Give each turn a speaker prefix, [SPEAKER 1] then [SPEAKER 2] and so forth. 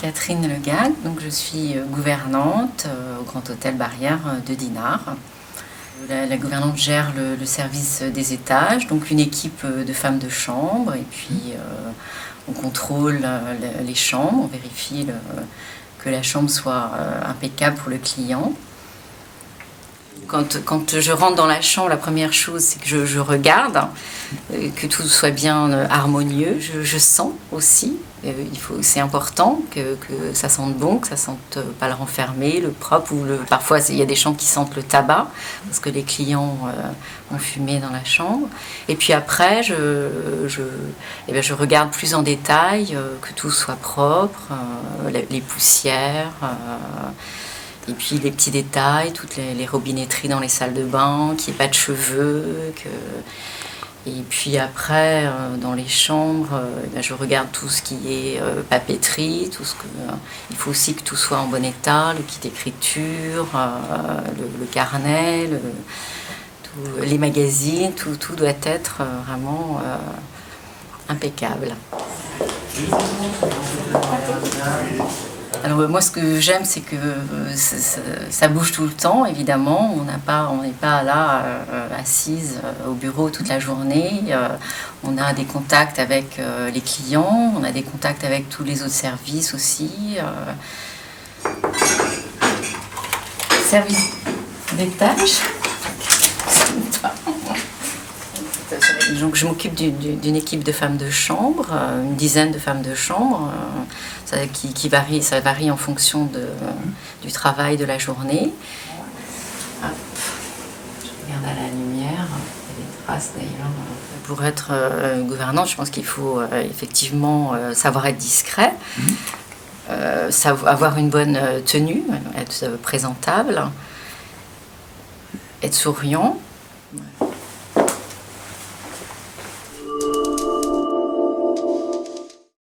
[SPEAKER 1] Catherine Le Gall, donc je suis gouvernante au Grand Hôtel Barrière de Dinard. La gouvernante gère le service des étages, donc une équipe de femmes de chambre, et puis on contrôle les chambres, on vérifie que la chambre soit impeccable pour le client. Quand je rentre dans la chambre, la première chose, c'est que je regarde, que tout soit bien harmonieux. Je sens aussi, c'est important que ça sente bon, que ça sente pas le renfermé, le propre. Parfois, il y a des chambres qui sentent le tabac, parce que les clients ont fumé dans la chambre. Et puis après, je regarde plus en détail, que tout soit propre, les poussières... Et puis les petits détails, toutes les robinetteries dans les salles de bain, qu'il n'y ait pas de cheveux. Et puis après, dans les chambres, je regarde tout ce qui est papeterie, il faut aussi que tout soit en bon état, le kit d'écriture, le carnet, les magazines, tout doit être vraiment impeccable. Alors moi, ce que j'aime, c'est que ça bouge tout le temps, évidemment. On n'est pas là assise au bureau toute la journée. On a des contacts avec les clients, on a des contacts avec tous les autres services aussi. Service d'étage. Donc je m'occupe d'une équipe de femmes de chambre, une dizaine de femmes de chambre, ça varie en fonction du travail de la journée. Hop. Je regarde à la lumière, il y a des traces d'ailleurs. Pour être gouvernante, je pense qu'il faut effectivement savoir être discret, avoir une bonne tenue, être présentable, être souriant.